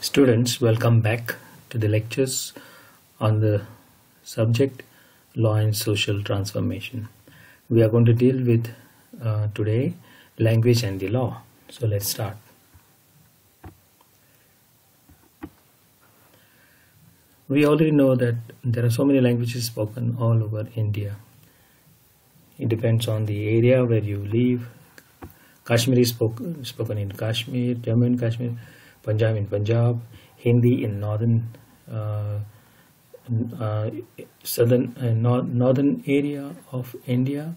Students, welcome back to the lectures on the subject Law and Social Transformation. We are going to deal with today language and the law. So let's start. We already know that there are so many languages spoken all over India. It depends on the area where you live. Kashmiri is spoken in Kashmir, Jammu and Kashmir, Punjab in Punjab, Hindi in northern northern area of India.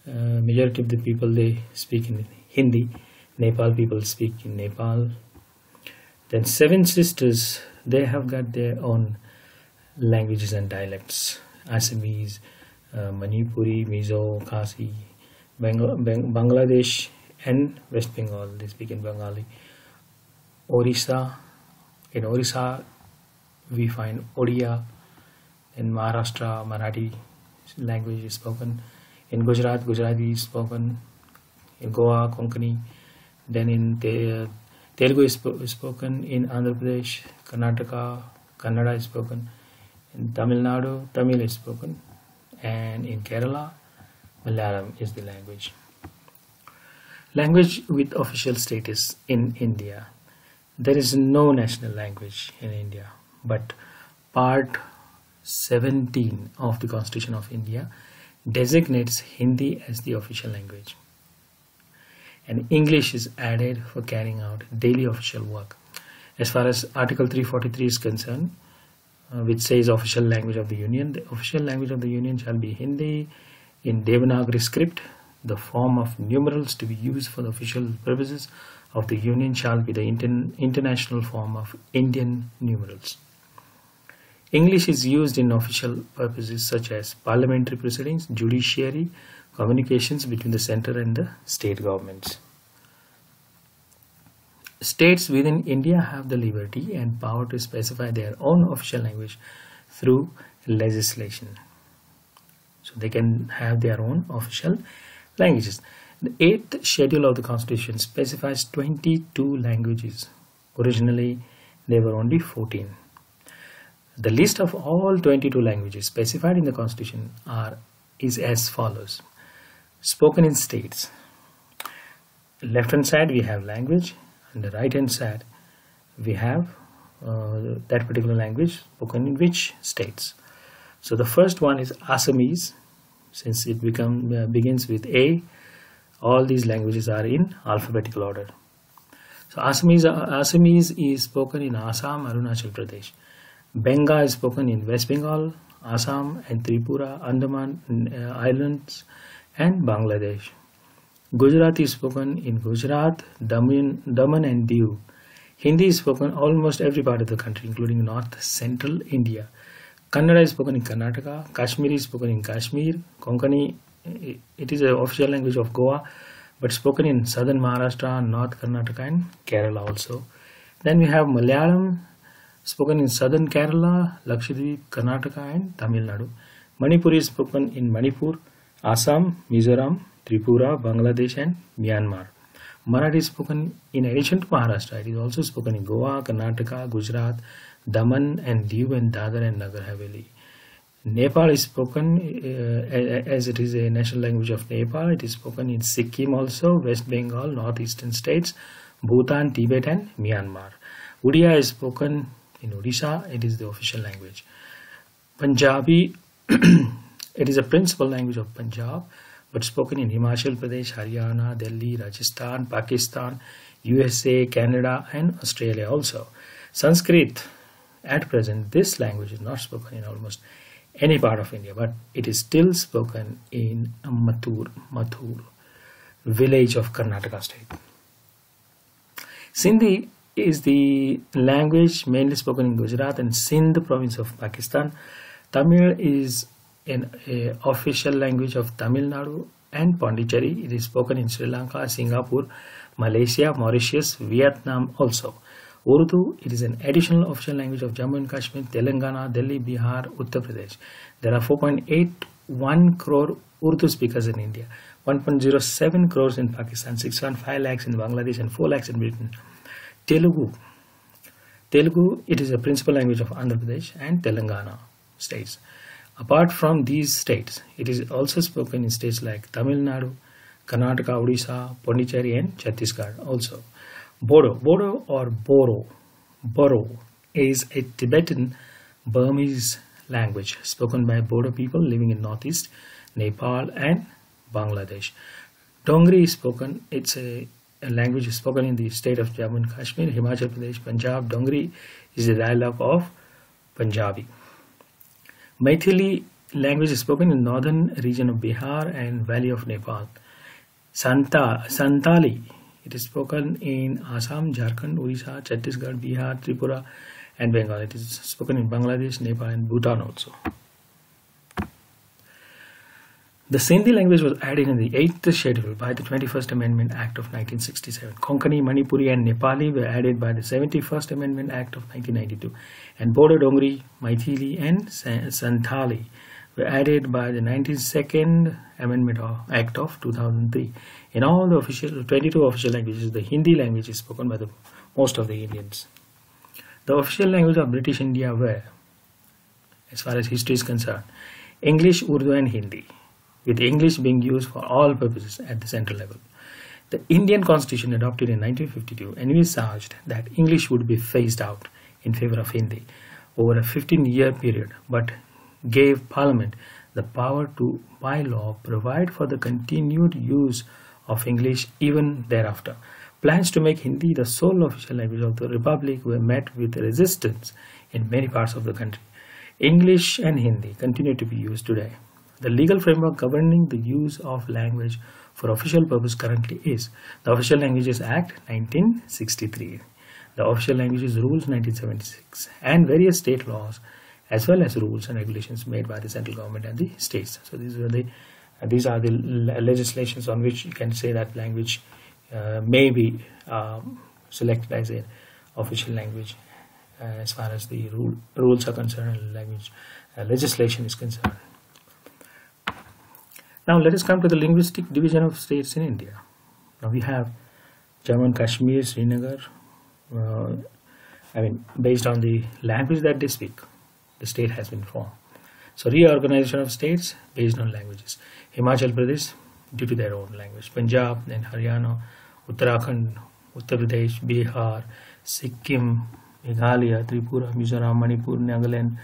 Majority of the people, they speak in Hindi. Nepal people speak in Nepal. Then Seven Sisters, they have got their own languages and dialects. Assamese, Manipuri, Mizo, Khasi, Bangladesh and West Bengal, they speak in Bengali. Orissa, in Orissa we find Odia. In Maharashtra, Marathi language is spoken. In Gujarat, Gujarati is spoken. In Goa, Konkani. Then in Telugu is spoken. In Andhra Pradesh, Karnataka, Kannada is spoken. In Tamil Nadu, Tamil is spoken. And in Kerala, Malayalam is the language. Language with official status in India. There is no national language in India, but Part 17 of the Constitution of India designates Hindi as the official language. And English is added for carrying out daily official work. As far as Article 343 is concerned, which says official language of the Union, the official language of the Union shall be Hindi in Devanagari script. The form of numerals to be used for the official purposes of the Union shall be the international form of Indian numerals. English is used in official purposes such as parliamentary proceedings, judiciary, communications between the center and the state governments. States within India have the liberty and power to specify their own official language through legislation. So they can have their own official languages. The 8th schedule of the Constitution specifies 22 languages. Originally, there were only 14. The list of all 22 languages specified in the Constitution is as follows. Spoken in states. Left hand side we have language, and the right hand side we have that particular language spoken in which states. So the first one is Assamese. Since it begins with A, all these languages are in alphabetical order. So Assamese is spoken in Assam, Arunachal Pradesh. Benga is spoken in West Bengal, Assam and Tripura, Andaman Islands and Bangladesh. Gujarati is spoken in Gujarat, Daman and Diu. Hindi is spoken almost every part of the country, including north central India. Kannada is spoken in Karnataka, Kashmiri is spoken in Kashmir, Konkani, it is the official language of Goa, but spoken in southern Maharashtra, North Karnataka and Kerala also. Then we have Malayalam, spoken in southern Kerala, Lakshadweep, Karnataka and Tamil Nadu. Manipuri is spoken in Manipur, Assam, Mizoram, Tripura, Bangladesh and Myanmar. Marathi is spoken in addition to Maharashtra. It is also spoken in Goa, Karnataka, Gujarat, Daman and Diu and Dadar and Nagar Haveli. Nepal is spoken as it is a national language of Nepal. It is spoken in Sikkim also, West Bengal, northeastern states, Bhutan, Tibet and Myanmar. Odia is spoken in Odisha. It is the official language. Punjabi, it is a principal language of Punjab, but spoken in Himachal Pradesh, Haryana, Delhi, Rajasthan, Pakistan, USA, Canada and Australia also. Sanskrit, at present, this language is not spoken in almost any part of India, but it is still spoken in Mathur village of Karnataka state. Sindhi is the language mainly spoken in Gujarat and Sindh province of Pakistan. Tamil is an official language of Tamil Nadu and Pondicherry. It is spoken in Sri Lanka, Singapore, Malaysia, Mauritius, Vietnam also. Urdu, it is an additional official language of Jammu and Kashmir, Telangana, Delhi, Bihar, Uttar Pradesh. There are 4.81 crore Urdu speakers in India, 1.07 crores in Pakistan, 6.5 lakhs in Bangladesh and 4 lakhs in Britain. Telugu, Telugu, it is a principal language of Andhra Pradesh and Telangana states. Apart from these states, it is also spoken in states like Tamil Nadu, Karnataka, Odisha, Pondicherry and Chhattisgarh also. Bodo or Boro is a Tibetan Burmese language spoken by Bodo people living in northeast Nepal and Bangladesh. Dongri is spoken, it's a language spoken in the state of Jammu and Kashmir, Himachal Pradesh, Punjab. Dongri is the dialogue of Punjabi. Maithili language is spoken in northern region of Bihar and valley of Nepal. Santali, it is spoken in Assam, Jharkhand, Odisha, Chhattisgarh, Bihar, Tripura and Bengal. It is spoken in Bangladesh, Nepal and Bhutan also. The Sindhi language was added in the 8th schedule by the 21st Amendment Act of 1967. Konkani, Manipuri and Nepali were added by the 71st Amendment Act of 1992. And Bodo, Dongri, Maithili and Santali were added by the 92nd Amendment Act of 2003. In all the 22 official languages, the Hindi language is spoken by most of the Indians. The official language of British India were, as far as history is concerned, English, Urdu and Hindi, with English being used for all purposes at the central level. The Indian Constitution adopted in 1952 envisaged that English would be phased out in favor of Hindi over a 15-year period, but gave Parliament the power to, by law, provide for the continued use of English even thereafter. Plans to make Hindi the sole official language of the Republic were met with resistance in many parts of the country. English and Hindi continue to be used today. The legal framework governing the use of language for official purpose currently is the Official Languages Act 1963, the Official Languages Rules 1976, and various state laws, as well as rules and regulations made by the central government and the states. So these are the legislations on which you can say that language may be selected as an official language as far as the rules are concerned and language legislation is concerned. Now let us come to the linguistic division of states in India. Now we have Jammu and Kashmir, Srinagar, based on the language that they speak, the state has been formed. So reorganization of states based on languages. Himachal Pradesh due to their own language. Punjab, then Haryana, Uttarakhand, Uttar Pradesh, Bihar, Sikkim, Meghalaya, Tripura, Mizoram, Manipur, Nagaland,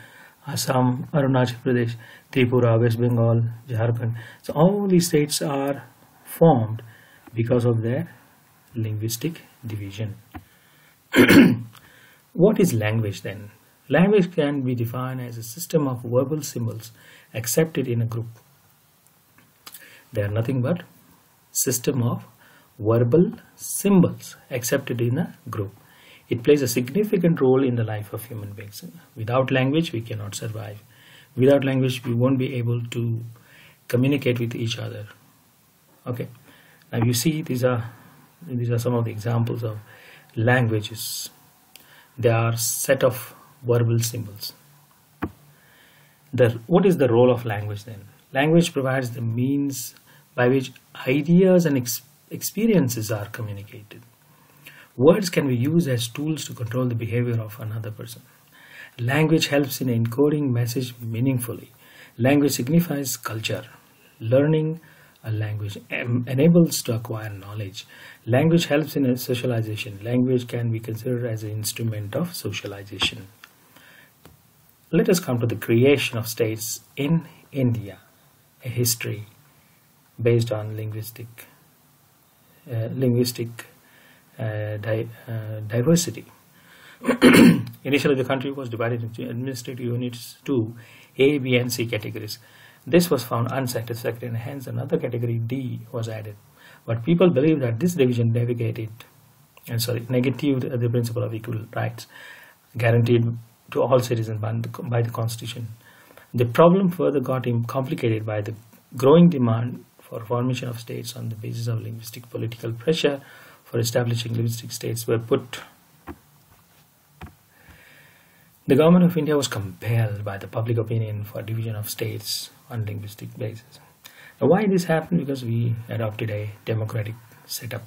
Assam, Arunachal Pradesh, Tripura, West Bengal, Jharkhand. So all these states are formed because of their linguistic division. What is language then? Language can be defined as a system of verbal symbols accepted in a group. They are nothing but system of verbal symbols accepted in a group. It plays a significant role in the life of human beings. Without language, we cannot survive. Without language, we won't be able to communicate with each other. Okay. Now you see, these are some of the examples of languages. They are set of verbal symbols. What is the role of language then? Language provides the means by which ideas and experiences are communicated. Words can be used as tools to control the behavior of another person. Language helps in encoding message meaningfully. Language signifies culture. Learning a language enables to acquire knowledge. Language helps in socialization. Language can be considered as an instrument of socialization. Let us come to the creation of states in India, a history based on linguistic diversity. Initially, the country was divided into administrative units to A, B, and C categories. This was found unsatisfactory, and hence another category D was added. But people believe that this division negatived the principle of equal rights guaranteed to all citizens by the Constitution. The problem further got complicated by the growing demand for formation of states on the basis of linguistic political pressure for establishing linguistic states were put. The government of India was compelled by the public opinion for division of states on linguistic basis. Now, why this happened? Because we adopted a democratic setup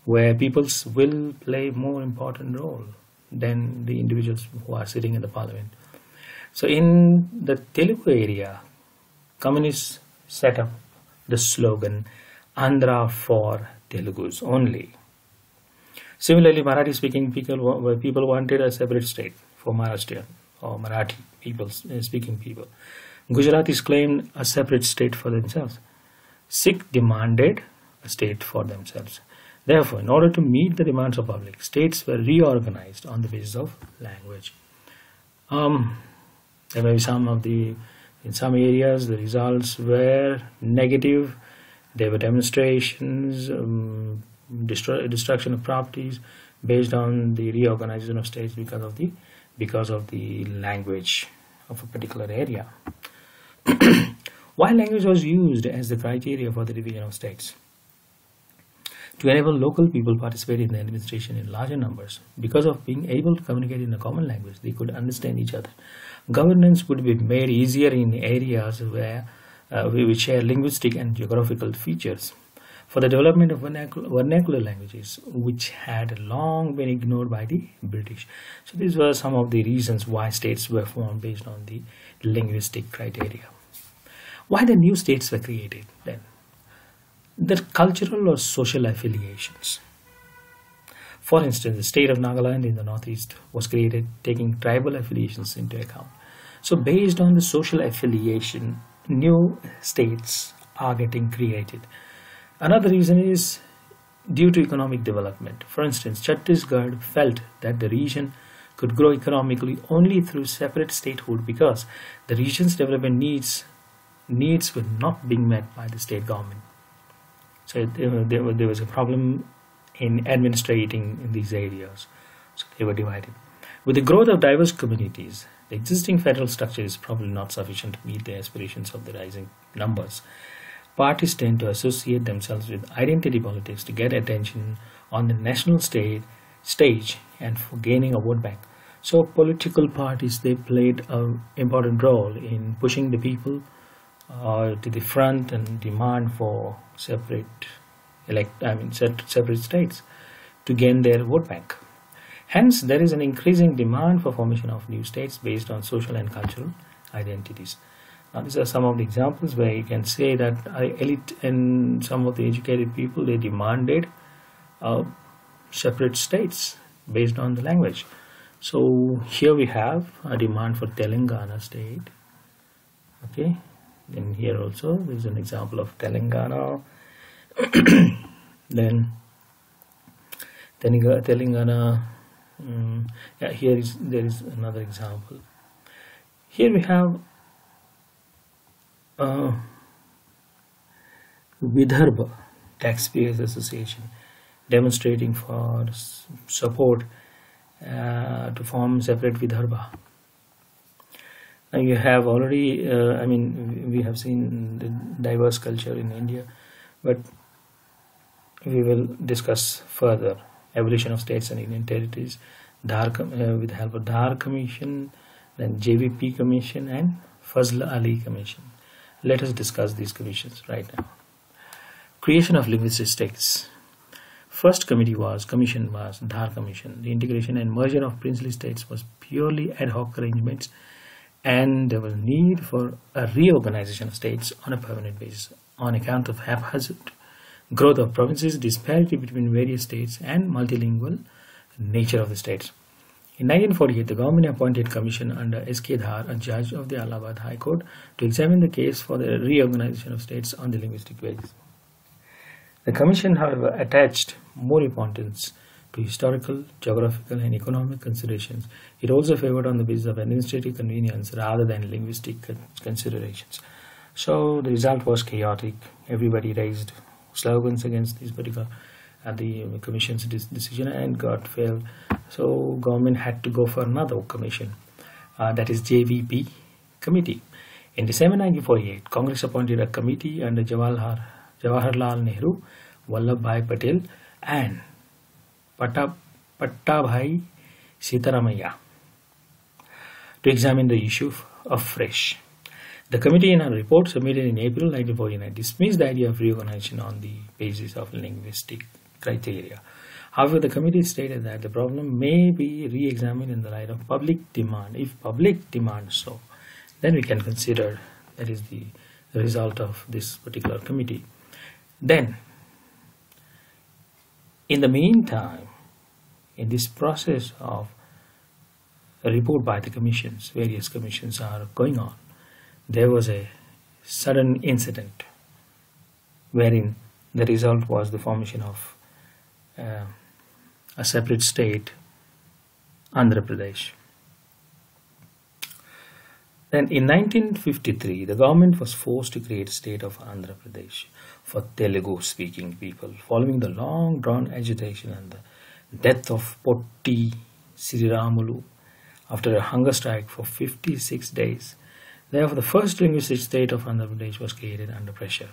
where people's will play more important role than the individuals who are sitting in the parliament. So in the Telugu area, communists set up the slogan Andhra for Telugus only. Similarly, Marathi speaking people wanted a separate state for Maharashtrian or Marathi speaking people. Gujaratis claimed a separate state for themselves. Sikh demanded a state for themselves. Therefore, in order to meet the demands of public, states were reorganized on the basis of language. There may be in some areas the results were negative. There were demonstrations, destruction of properties based on the reorganization of states because of the language of a particular area. Why language was used as the criteria for the division of states? To enable local people participate in the administration in larger numbers. Because of being able to communicate in a common language, they could understand each other. Governance would be made easier in areas where we share linguistic and geographical features. For the development of vernacular languages, which had long been ignored by the British. So these were some of the reasons why states were formed based on the linguistic criteria. Why the new states were created then? The cultural or social affiliations. For instance, the state of Nagaland in the northeast was created taking tribal affiliations into account. So based on the social affiliation, new states are getting created. Another reason is due to economic development. For instance, Chhattisgarh felt that the region could grow economically only through separate statehood because the region's development needs were not being met by the state government. So there was a problem in administrating in these areas. So they were divided. With the growth of diverse communities, the existing federal structure is probably not sufficient to meet the aspirations of the rising numbers. Parties tend to associate themselves with identity politics to get attention on the national stage and for gaining a vote bank. So political parties, they played an important role in pushing the people to the front and demand for separate states to gain their vote bank. Hence, there is an increasing demand for formation of new states based on social and cultural identities. Now, these are some of the examples where you can say that elite and some of the educated people, they demanded separate states based on the language. So here we have a demand for Telangana state. Okay, then here also there is an example of Telangana. Then Telangana. There is another example. Here we have Vidarbha Taxpayers Association demonstrating for support to form separate Vidarbha. Now you have already, we have seen the diverse culture in India, but we will discuss further evolution of states and Indian territories with the help of Dhar Commission, then JVP Commission and Fazl Ali Commission. Let us discuss these commissions right now. Creation of linguistic states. First commission was Dhar Commission. The integration and merger of princely states was purely ad hoc arrangements, and there was need for a reorganization of states on a permanent basis on account of haphazard growth of provinces, disparity between various states, and multilingual nature of the states. In 1948, the government appointed a commission under S.K. Dhar, a judge of the Allahabad High Court, to examine the case for the reorganization of states on the linguistic basis. The commission, however, attached more importance to historical, geographical, and economic considerations. It also favored on the basis of administrative convenience rather than linguistic considerations. So the result was chaotic. Everybody raised slogans against this particular the commission's decision and got failed. So government had to go for another commission, that is JVP Committee. In December 1948, Congress appointed a committee under Jawaharlal Nehru, Vallabhbhai Patel and Pattabhai Sitaramaiah to examine the issue afresh. The committee in a report submitted in April 1949 dismissed the idea of reorganization on the basis of linguistic criteria. However, the committee stated that the problem may be re-examined in the light of public demand. If public demand so, then we can consider that is the result of this particular committee. Then, in the meantime, in this process of a report by the commissions, various commissions are going on, there was a sudden incident wherein the result was the formation of a separate state, Andhra Pradesh. Then in 1953, the government was forced to create a state of Andhra Pradesh for Telugu-speaking people, following the long-drawn agitation and the death of Potti Sriramulu after a hunger strike for 56 days. Therefore, the first linguistic state of Andhra Pradesh was created under pressure.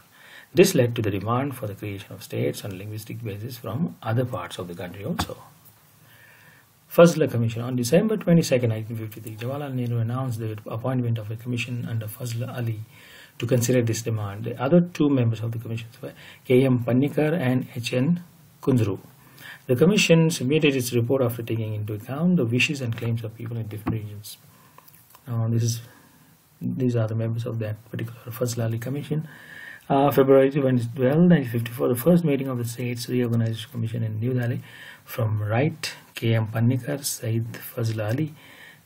This led to the demand for the creation of states on linguistic basis from other parts of the country also. Fazla Commission. On December 22, 1953, Jawaharlal Nehru announced the appointment of a commission under Fazla Ali to consider this demand. The other two members of the commission were K.M. Pannikar and H.N. Kunzru. The commission submitted its report after taking into account the wishes and claims of people in different regions. Now, these are the members of that particular Fazla Ali Commission. February 12, 1954, the first meeting of the States Reorganization Commission in New Delhi. From right, K.M. Pannikar, Said Fazla Ali,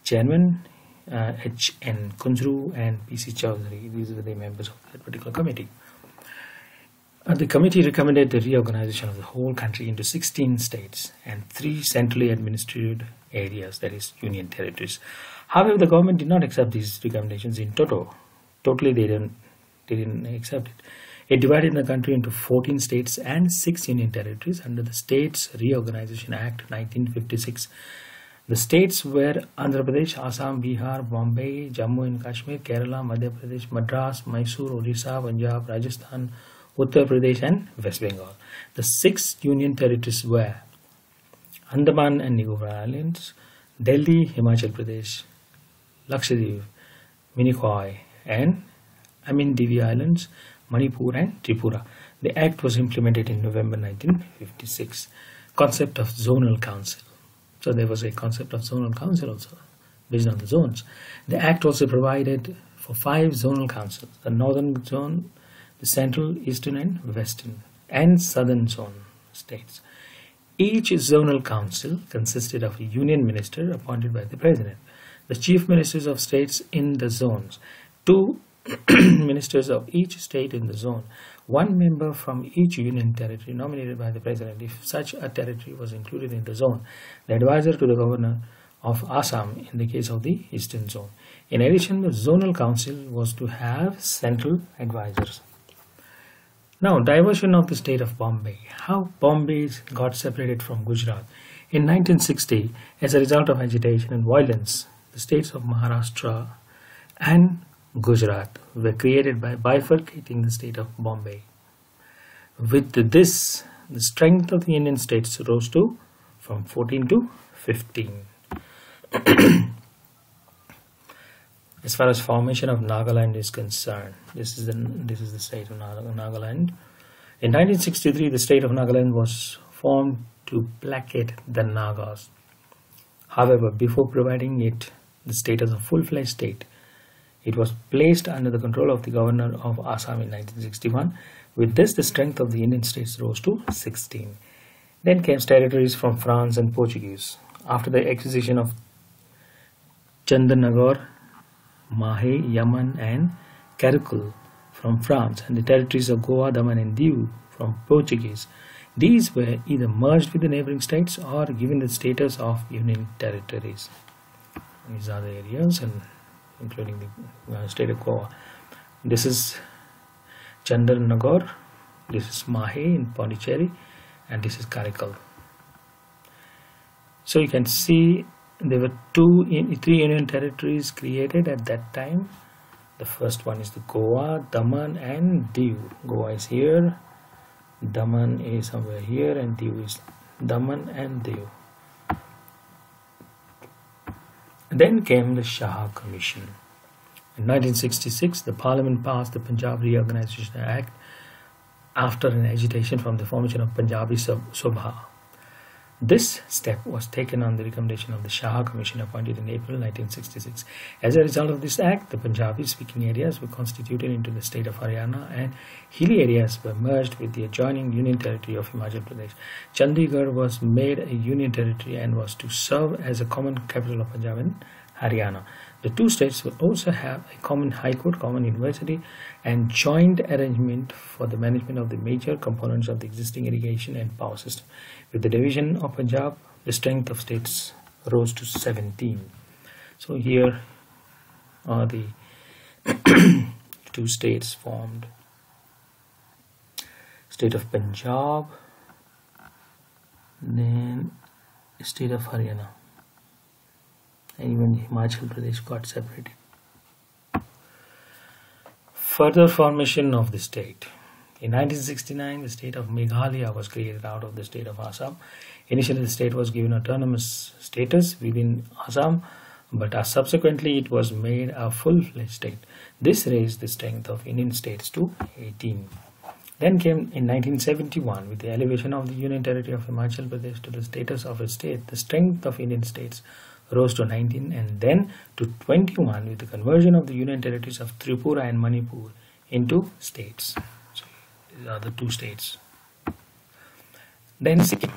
Chairman, H.N. Kunzru and P.C. Chowdhury. These were the members of that particular committee. The committee recommended the reorganization of the whole country into 16 states and 3 centrally administered areas, that is, union territories. However, the government did not accept these recommendations in toto. Totally, they didn't accept it. It divided the country into 14 states and 6 union territories under the States Reorganization Act 1956. The states were Andhra Pradesh, Assam, Bihar, Bombay, Jammu and Kashmir, Kerala, Madhya Pradesh, Madras, Mysore, Odisha, Punjab, Rajasthan, Uttar Pradesh and West Bengal. The 6 union territories were Andaman and Nicobar Islands, Delhi, Himachal Pradesh, Lakshadweep, Minicoy and Amindivi Islands, Manipur and Tripura. The act was implemented in November 1956. Concept of zonal council. So there was a concept of zonal council also based on the zones. The act also provided for 5 zonal councils: the northern zone, the central, eastern and western and southern zone states. Each zonal council consisted of a union minister appointed by the president, the chief ministers of states in the zones, 2 ministers of each state in the zone, 1 member from each union territory nominated by the president if such a territory was included in the zone, the advisor to the governor of Assam in the case of the eastern zone. In addition, the zonal council was to have central advisors. Now, diversion of the state of Bombay. How Bombay got separated from Gujarat. In 1960, as a result of agitation and violence, the states of Maharashtra and Gujarat were created by bifurcating the state of Bombay. With this, the strength of the Indian states rose to from 14 to 15. As far as formation of Nagaland is concerned, this is the state of Nagaland. In 1963, the state of Nagaland was formed to placate the Nagas. However, before providing it the status of full-fledged state, it was placed under the control of the governor of Assam in 1961. With this, the strength of the Indian states rose to 16. Then came territories from France and Portuguese. After the acquisition of Chandernagore, Mahe, Yaman and Karakul from France and the territories of Goa, Daman and Diu from Portuguese, these were either merged with the neighboring states or given the status of union territories. These are the areas and including the state of Goa. This is Chandernagore, this is Mahe in Pondicherry, and this is Karakul. So you can see there were 3 union territories created at that time. The first one is the Goa, Daman and Diu. Goa is here, Daman is somewhere here, and Diu is Daman and Diu. Then came the Shah Commission. In 1966, the Parliament passed the Punjab Reorganization Act after an agitation from the formation of Punjabi Sabha. This step was taken on the recommendation of the Shah Commission appointed in April 1966. As a result of this act, the Punjabi-speaking areas were constituted into the state of Haryana and hilly areas were merged with the adjoining Union Territory of Himachal Pradesh. Chandigarh was made a Union Territory and was to serve as a common capital of Punjab and Haryana. The two states will also have a common high court, common university, and joint arrangement for the management of the major components of the existing irrigation and power system. With the division of Punjab, the strength of states rose to 17. So here are the two states formed. State of Punjab, then state of Haryana. And even Himachal Pradesh got separated. Further formation of the state. In 1969, the state of Meghalaya was created out of the state of Assam. Initially, the state was given autonomous status within Assam, but subsequently it was made a full-fledged state. This raised the strength of Indian states to 18. Then came in 1971, with the elevation of the Union Territory of Himachal Pradesh to the status of a state, the strength of Indian states rose to 19 and then to 21 with the conversion of the Union Territories of Tripura and Manipur into states. So these are the two states. Then Sikkim.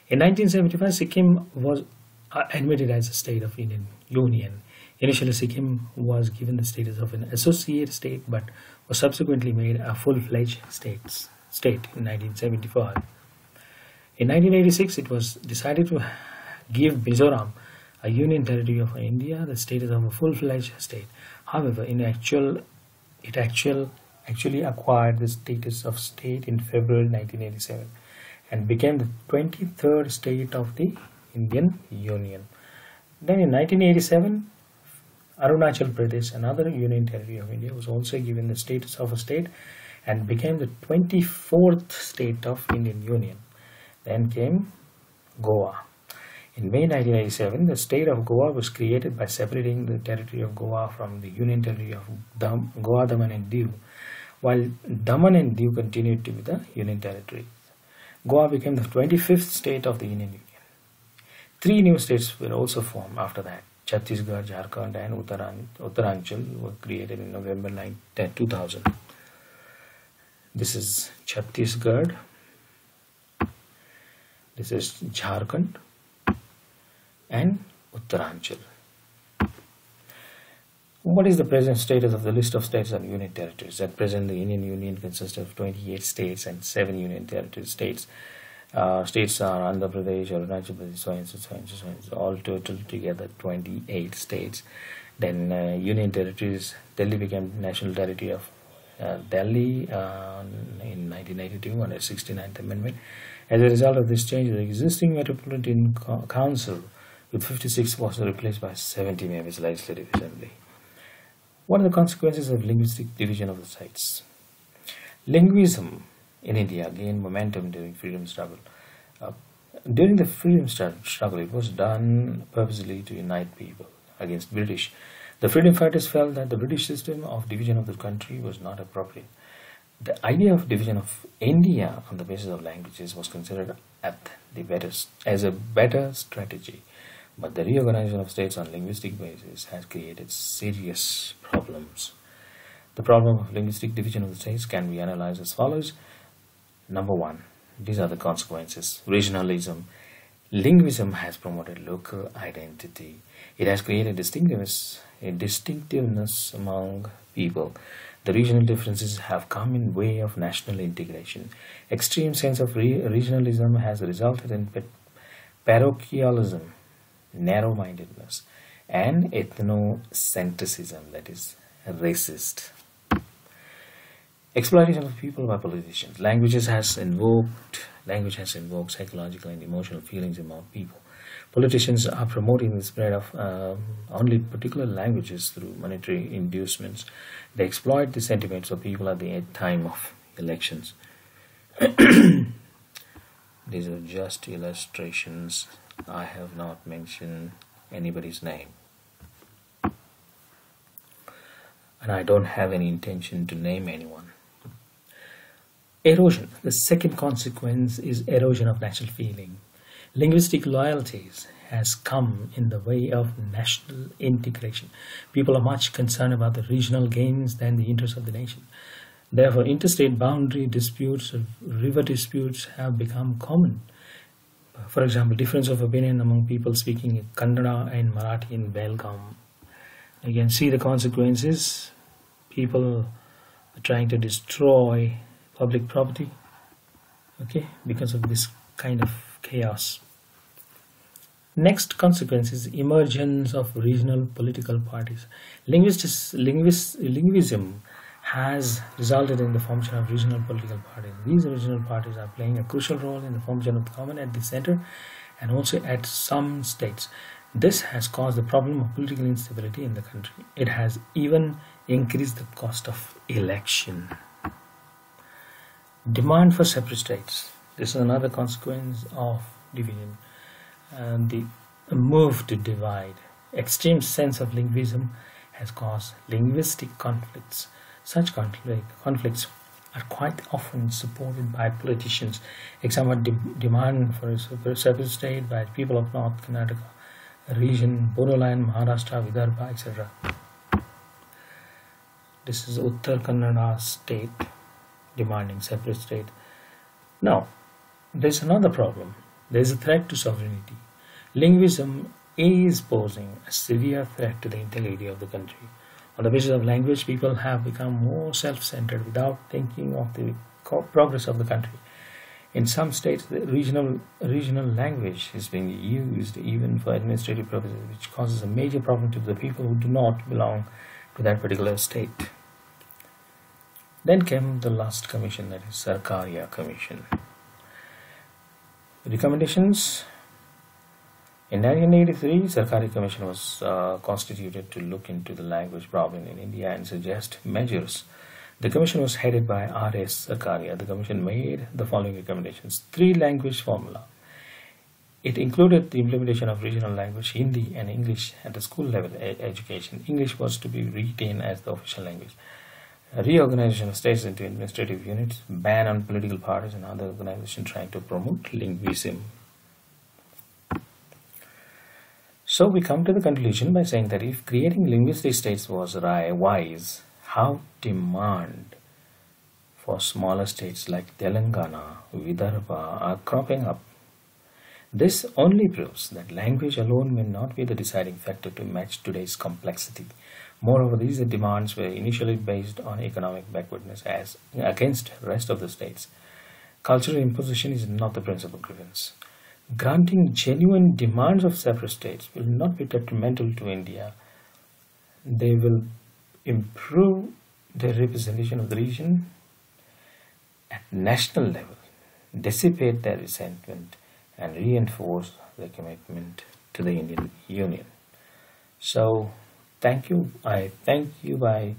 In 1975, Sikkim was admitted as a state of Indian Union. Initially, Sikkim was given the status of an associate state but was subsequently made a full-fledged state in 1975. In 1986, it was decided to give Mizoram, a union territory of India, the status of a full-fledged state. However, it actually acquired the status of state in February 1987 and became the 23rd state of the Indian Union. Then in 1987, Arunachal Pradesh, another union territory of India, was also given the status of a state and became the 24th state of Indian Union. Then came Goa. In May 1987, the state of Goa was created by separating the territory of Goa from the Union Territory of Goa, Daman and Diu, while Daman and Diu continued to be the Union Territory. Goa became the 25th state of the Indian Union. 3 new states were also formed after that. Chhattisgarh, Jharkhand and Uttaranchal were created in November 2000. This is Chhattisgarh, this is Jharkhand and Uttaranchal. What is the present status of the list of states and union territories? At present, the Indian Union consists of 28 states and 7 union territory states. States are Andhra Pradesh, Arunachal Pradesh, so and so, all total together 28 states. Then union territories, Delhi became national territory of Delhi in 1992 under 69th Amendment. As a result of this change, the existing Metropolitan Council with 56 was replaced by 70 members Legislative Assembly. What are the consequences of linguistic division of the states? Linguism in India gained momentum during freedom struggle. During the freedom struggle, it was done purposely to unite people against British. The freedom fighters felt that the British system of division of the country was not appropriate. The idea of division of India on the basis of languages was considered as a better strategy. But the reorganization of states on linguistic basis has created serious problems. The problem of linguistic division of the states can be analyzed as follows. Number 1, these are the consequences. Regionalism. Linguism has promoted local identity. It has created distinctiveness among people. The regional differences have come in way of national integration. Extreme sense of regionalism has resulted in parochialism, narrow-mindedness, and ethnocentrism, that is racist. Exploitation of people by politicians. Language has invoked psychological and emotional feelings among people. Politicians are promoting the spread of only particular languages through monetary inducements. They exploit the sentiments of people at the time of elections. These are just illustrations. I have not mentioned anybody's name. And I don't have any intention to name anyone. Erosion. The second consequence is erosion of national feeling. Linguistic loyalties has come in the way of national integration. People are much concerned about the regional gains than the interests of the nation. Therefore, interstate boundary disputes, river disputes have become common. For example, difference of opinion among people speaking Kannada and Marathi in Belgaum. You can see the consequences. People are trying to destroy public property, okay, because of this kind of chaos. Next consequence is emergence of regional political parties. Linguism has resulted in the formation of regional political parties. These regional parties are playing a crucial role in the formation of the government at the center and also at some states. This has caused the problem of political instability in the country. It has even increased the cost of election. Demand for separate states. This is another consequence of division. The move to divide. Extreme sense of linguism has caused linguistic conflicts. Such conflicts are quite often supported by politicians. Example, demand for a separate state by people of North Karnataka region, Bodoland, Maharashtra, Vidarbha, etc. This is Uttar Kannada state demanding separate state. Now, there's another problem. There's a threat to sovereignty. Linguism is posing a severe threat to the integrity of the country. On the basis of language, people have become more self-centered without thinking of the progress of the country. In some states, the regional language is being used even for administrative purposes, which causes a major problem to the people who do not belong to that particular state. Then came the last commission, that is Sarkari Commission. Recommendations. In 1983, Sarkari Commission was constituted to look into the language problem in India and suggest measures. The commission was headed by R.S. Sarkari. The commission made the following recommendations. 3-language formula. It included the implementation of regional language, Hindi and English at the school level education. English was to be retained as the official language. Reorganization of states into administrative units, ban on political parties and other organizations trying to promote linguism. So we come to the conclusion by saying that if creating linguistic states was wise, how demand for smaller states like Telangana, Vidarbha are cropping up. This only proves that language alone may not be the deciding factor to match today's complexity. Moreover, these demands were initially based on economic backwardness as against the rest of the states. Cultural imposition is not the principal grievance. Granting genuine demands of separate states will not be detrimental to India. They will improve the representation of the region at national level, dissipate their resentment, and reinforce their commitment to the Indian Union. So, thank you. I thank you by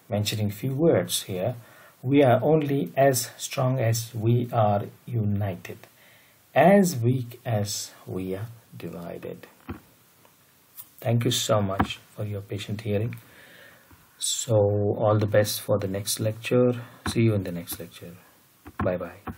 mentioning few words here. We are only as strong as we are united, as weak as we are divided. Thank you so much for your patient hearing. So all the best for the next lecture. See you in the next lecture. Bye bye.